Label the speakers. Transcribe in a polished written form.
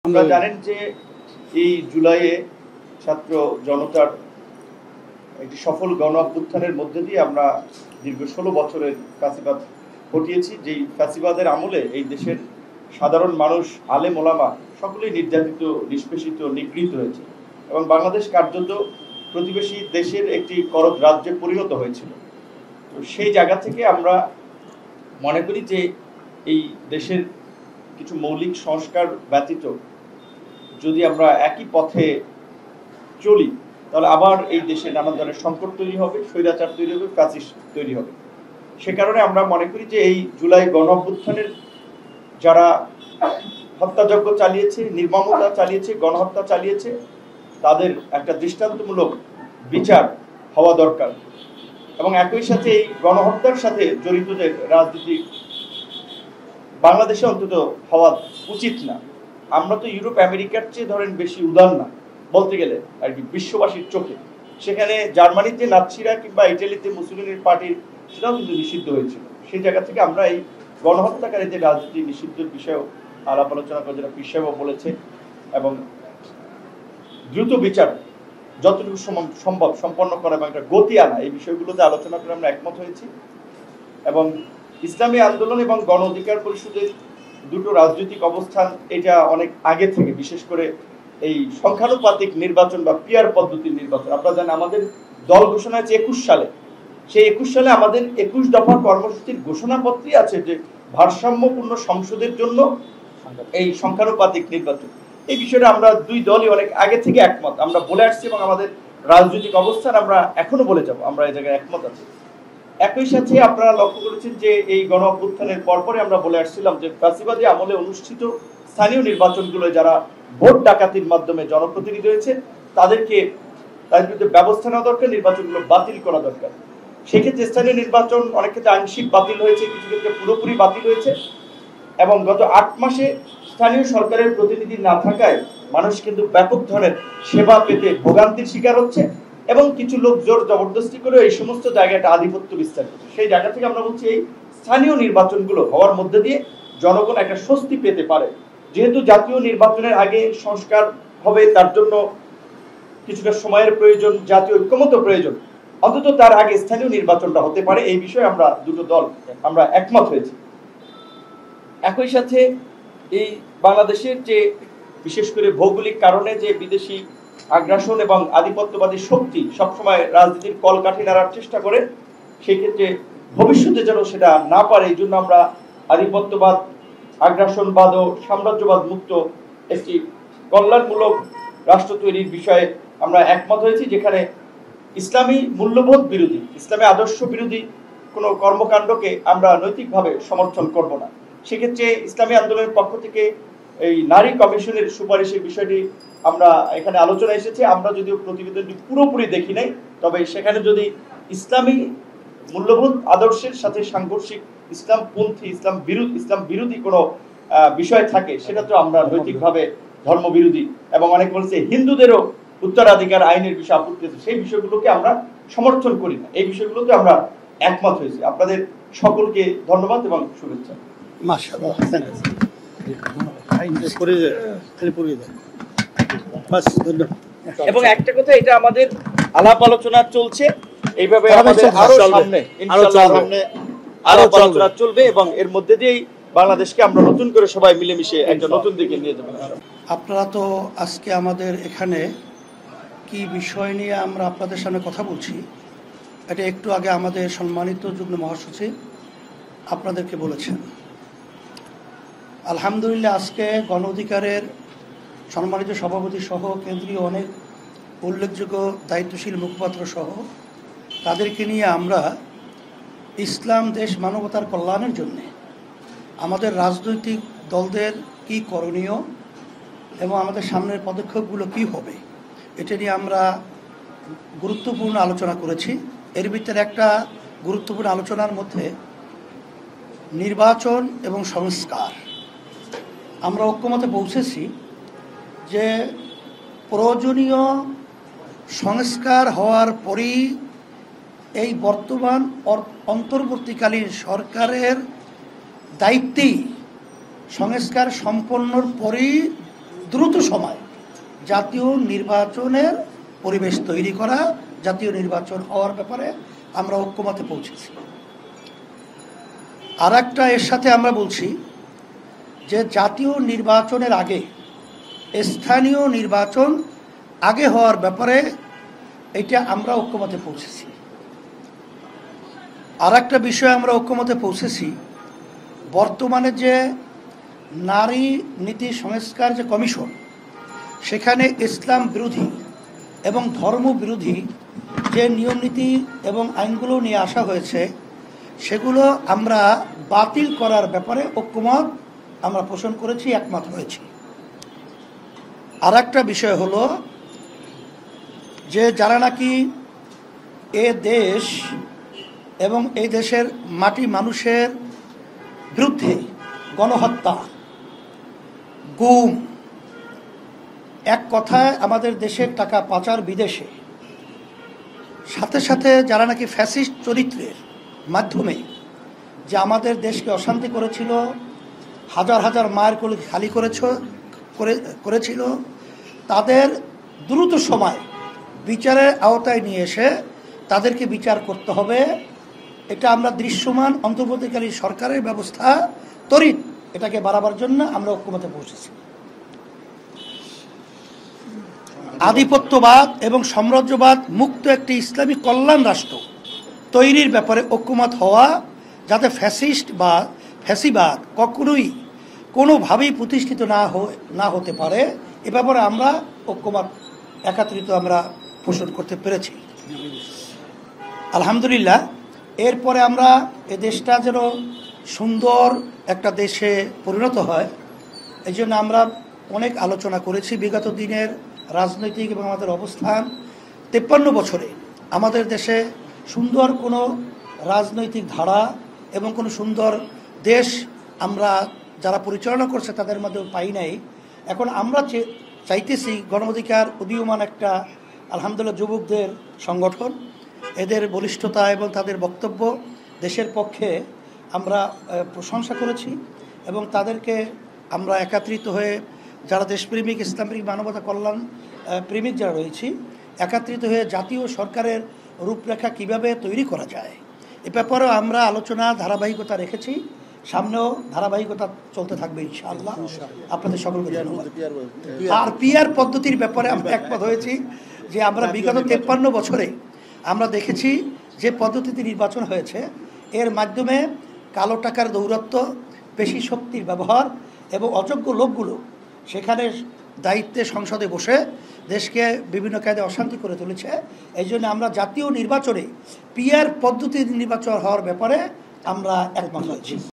Speaker 1: আপনারা জানেন যে এই জুলাইয়ে ছাত্র জনতার একটি সফল গণ অভ্যুত্থানের মধ্যে দিয়ে আমরা দীর্ঘ 16 বছরের ফ্যাসিবাদ হটিয়েছি। যেই ফ্যাসিবাদের আমলে এই দেশের সাধারণ মানুষ, আলেম ওলামা সকলেই নির্যাতিত, নিষ্পেষিত, নিগৃহীত হয়েছে এবং বাংলাদেশ কার্যত প্রতিবেশী দেশের একটি করদ রাজ্যে পরিণত হয়েছিল। তো সেই জায়গা থেকে আমরা মনে করি যে এই দেশের কিছু মৌলিক সংস্কার ব্যতীত যদি আমরা একই পথে চলি তাহলে আবার এই দেশে নানা ধরনের সংকট তৈরি হবে, স্বৈরাচার তৈরি হবে, ফ্যাসিস্ট তৈরি হবে। সে কারণে আমরা মনে করি যে এই জুলাই গণ অভ্যুত্থানের যারা হত্যাযজ্ঞ চালিয়েছে, নির্মমতা চালিয়েছে, গণহত্যা চালিয়েছে, তাদের একটা দৃষ্টান্তমূলক বিচার হওয়া দরকার এবং একই সাথে এই গণহত্যার সাথে জড়িতদের রাজনীতি বাংলাদেশে অন্তত হওয়া উচিত না। আমরা তো ইউরোপ আমেরিকার চেয়ে ধরেন বেশি উদার না বলতে গেলে আর কি বিশ্ববাসীর চোখে। সেখানে জার্মানিতে নাৎসিরা কিংবা ইটালিতে মুসলিমের পার্টির সেটাও কিন্তু নিষিদ্ধ হয়েছিল। সেই জায়গা থেকে আমরা এই গণহত্যাকারীদের রাজনীতি নিষিদ্ধের বিষয়েও আলাপ আলোচনা করে, যেটা পীর সাহেবও বলেছে, এবং দ্রুত বিচার যতটুকু সম্ভব সম্পন্ন করা এবং একটা গতি আনা, এই বিষয়গুলোতে আলোচনা করে আমরা একমত হয়েছি। এবং ইসলামী আন্দোলন এবং গণ অধিকার পরিষদের দুটো রাজনৈতিক অবস্থান এটা অনেক আগে থেকে, বিশেষ করে এই সংখ্যানুপাতিক নির্বাচন বা পিয়ার পদ্ধতির নির্বাচন, আপনারা জানেন আমাদের দল ঘোষণা হয়েছে 21 সালে। সেই 21 সালে আমাদের 21 দফা কর্মসূচির ঘোষণাপত্রই আছে যে ভারসাম্যপূর্ণ সংসদের জন্য এই সংখ্যানুপাতিক নির্বাচন। এই বিষয়টা আমরা দুই দলই অনেক আগে থেকে একমত, আমরা বলে আসছি এবং আমাদের রাজনৈতিক অবস্থান আমরা এখনো বলে যাব, আমরা এই জায়গায় একমত আছি। একই সাথে আপনারা লক্ষ্য করেছেন যে এই গণ অভ্যুত্থানের পরপরে আমরা বলে আসছিলাম যে ফ্যাসিবাদী আমলে অনুষ্ঠিত স্থানীয় নির্বাচনগুলো যারা ভোট ডাকাতির মাধ্যমে জনপ্রতিনিধি হয়েছে তাদের বিরুদ্ধে ব্যবস্থা নেওয়া দরকার, নির্বাচনগুলো বাতিল করা দরকার। সেক্ষেত্রে স্থানীয় নির্বাচন অনেক ক্ষেত্রে আংশিক বাতিল হয়েছে, কিছু ক্ষেত্রে পুরোপুরি বাতিল হয়েছে এবং গত 8 মাসে স্থানীয় সরকারের প্রতিনিধি না থাকায় মানুষ কিন্তু ব্যাপক ধরনের সেবা পেতে ভোগান্তির শিকার হচ্ছে এবং কিছু লোক জোর জবরদস্তি করে এই সমস্ত জায়গাটা আধিপত্য বিস্তার করছে। সেই জায়গা থেকে আমরা বলছি এই স্থানীয় নির্বাচনগুলো হওয়ার মধ্যে দিয়ে জনগণ একটা স্বস্তি পেতে পারে। যেহেতু জাতীয় নির্বাচনের আগে সংস্কার হবে, তার জন্য কিছুটা সময়ের প্রয়োজন, জাতীয় ঐক্যমত প্রয়োজন, অন্তত তার আগে স্থানীয় নির্বাচনটা হতে পারে। এই বিষয়ে আমরা দুটো দল আমরা একমত হয়েছি। একই সাথে এই বাংলাদেশের যে বিশেষ করে ভৌগোলিক কারণে যে বিদেশি আগ্রাসন এবং আধিপত্যবাদী শক্তি সবসময় রাজনীতির কলকাঠি নাড়ার চেষ্টা করে, সেই ক্ষেত্রে ভবিষ্যতে যেন সেটা না পারে, এই জন্য আমরা আধিপত্যবাদ, আগ্রাসনবাদ ও সাম্রাজ্যবাদ মুক্ত একটি কল্যাণমূলক রাষ্ট্র তৈরির বিষয়ে আমরা একমত হয়েছি, যেখানে ইসলামী মূল্যবোধ বিরোধী, ইসলামী আদর্শ বিরোধী কোনো কর্মকাণ্ডকে আমরা নৈতিকভাবে সমর্থন করব না। সেক্ষেত্রে ইসলামী আন্দোলনের পক্ষ থেকে এই নারী কমিশনের সুপারিশের বিষয়টি আমরা এখানে আলোচনা এসেছে। আমরা যদিও প্রতিবেদনটি পুরোপুরি দেখি নাই, তবে সেখানে যদি ইসলামী মূল্যবোধ আদর্শের সাথে সাংঘর্ষিক ইসলামপন্থী, ইসলাম বিরোধী কোনো বিষয় থাকে, সেটা তো আমরা নৈতিকভাবে ধর্মবিরোধী এবং অনেক বলছে হিন্দুদেরও উত্তরাধিকার আইনের বিষয়ে আপত্তি আছে, সেই বিষয়গুলোকে আমরা সমর্থন করি না। এই বিষয়গুলোতে আমরা একমত হয়েছি। আপনাদের সকলকে ধন্যবাদ এবং শুভেচ্ছা।
Speaker 2: মাশাআল্লাহ।
Speaker 1: এবং একটা কথা, এটা আমাদের আলাপ আলোচনা চলছে, এইভাবে আমাদের আরো সামনে আলাপ আলোচনা চলবে এবং এর মধ্যে দিয়েই বাংলাদেশকে আমরা নতুন করে সবাই মিলেমিশে একটা নতুন দিকে নিয়ে যাবো।
Speaker 2: আপনারা তো আজকে আমাদের এখানে কি বিষয় নিয়ে আমরা আপনাদের সামনে কথা বলছি, এটা একটু আগে আমাদের সম্মানিত যুগ্ম মহাসচিব আপনাদেরকে বলেছেন। আলহামদুলিল্লাহ, আজকে গণ অধিকারের সম্মানিত সভাপতি সহ কেন্দ্রীয় অনেক উল্লেখযোগ্য দায়িত্বশীল মুখপাত্র সহ তাদেরকে নিয়ে আমরা ইসলাম, দেশ, মানবতার কল্যাণের জন্য আমাদের রাজনৈতিক দলদের কি করণীয় এবং আমাদের সামনের পদক্ষেপগুলো কি হবে, এটা নিয়ে আমরা গুরুত্বপূর্ণ আলোচনা করেছি। এর ভিতরে একটা গুরুত্বপূর্ণ আলোচনার মধ্যে নির্বাচন এবং সংস্কার। আমরা ঐক্যমতে পৌঁছেছি যে প্রয়োজনীয় সংস্কার হওয়ার পরই এই বর্তমান অন্তর্বর্তীকালীন সরকারের দায়িত্বেই সংস্কার সম্পন্নর পরই দ্রুত সময় জাতীয় নির্বাচনের পরিবেশ তৈরি করা, জাতীয় নির্বাচন হওয়ার ব্যাপারে আমরা ঐক্যমতে পৌঁছেছি। আর একটা এর সাথে আমরা বলছি যে জাতীয় নির্বাচনের আগে স্থানীয় নির্বাচন আগে হওয়ার ব্যাপারে এটা আমরা ঐক্যমতে পৌঁছেছি। আর একটা বিষয় আমরা ঐক্যমতে পৌঁছেছি, বর্তমানে যে নারী নীতি সংস্কার যে কমিশন, সেখানে ইসলাম বিরোধী এবং ধর্ম বিরোধী যে নিয়মনীতি এবং আইনগুলো নিয়ে আসা হয়েছে, সেগুলো আমরা বাতিল করার ব্যাপারে ঐক্যমত আমরা পোষণ করেছি, একমত হয়েছি। আর একটা বিষয় হলো যে যারা নাকি এ দেশ এবং এই দেশের মাটি মানুষের বিরুদ্ধে গণহত্যা, গুম, এক কথায় আমাদের দেশের টাকা পাচার বিদেশে, সাথে সাথে যারা নাকি ফ্যাসিস্ট চরিত্রের মাধ্যমে যে আমাদের দেশকে অশান্তি করেছিল, হাজার হাজার মায়ের কোল খালি করেছিল, তাদের দ্রুত সময় বিচারের আওতায় নিয়ে এসে তাদেরকে বিচার করতে হবে। এটা আমরা দৃশ্যমান অন্তর্বর্তীকালীন সরকারের ব্যবস্থা তড়িৎ এটাকে বাড়াবার জন্য আমরা ঐক্যমতে পৌঁছেছি। আধিপত্যবাদ এবং সাম্রাজ্যবাদ মুক্ত একটি ইসলামী কল্যাণ রাষ্ট্র তৈরির ব্যাপারে ঐক্যমত হওয়া, যাতে ফ্যাসিস্ট বা ফ্যাসিবাদ কখনোই কোনোভাবেই প্রতিষ্ঠিত না হতে পারে, এ ব্যাপারে আমরা ঐক্যমত একত্রিত আমরা পোষণ করতে পেরেছি আলহামদুলিল্লাহ। এরপরে আমরা এ দেশটা যেন সুন্দর একটা দেশে পরিণত হয়, এই জন্য আমরা অনেক আলোচনা করেছি। বিগত দিনের রাজনৈতিক এবং আমাদের অবস্থান 53 বছরে আমাদের দেশে সুন্দর কোনো রাজনৈতিক ধারা এবং কোনো সুন্দর দেশ আমরা যারা পরিচালনা করছে তাদের মধ্যে পাই নাই। এখন আমরা চাইতেছি গণ অধিকার উদীয়মান একটা আলহামদুলিল্লাহ যুবকদের সংগঠন, এদের বলিষ্ঠতা এবং তাদের বক্তব্য দেশের পক্ষে আমরা প্রশংসা করেছি এবং তাদেরকে আমরা একত্রিত হয়ে যারা দেশপ্রেমিক, ইসলামপ্রেমিক, মানবতা কল্যাণ প্রেমিক যারা রয়েছি, একত্রিত হয়ে জাতীয় সরকারের রূপরেখা কিভাবে তৈরি করা যায় এ ব্যাপারেও আমরা আলোচনা ধারাবাহিকতা রেখেছি, সামনেও ধারাবাহিকতা চলতে থাকবে ইনশাআল্লাহ। আপনাদের সকলকে ধন্যবাদ। আর পিআর পদ্ধতির ব্যাপারে আমরা একমত হয়েছি যে আমরা বিগত 53 বছরে আমরা দেখেছি যে পদ্ধতিতে নির্বাচন হয়েছে, এর মাধ্যমে কালো টাকার দৌরাত্ম্য, পেশি শক্তির ব্যবহার এবং অযোগ্য লোকগুলো সেখানে দায়িত্বে সংসদে বসে দেশকে বিভিন্ন কায়দায় অশান্তি করে তুলেছে। এই জন্য আমরা জাতীয় নির্বাচনে পিআর পদ্ধতির নির্বাচন হওয়ার ব্যাপারে আমরা একমত হয়েছি।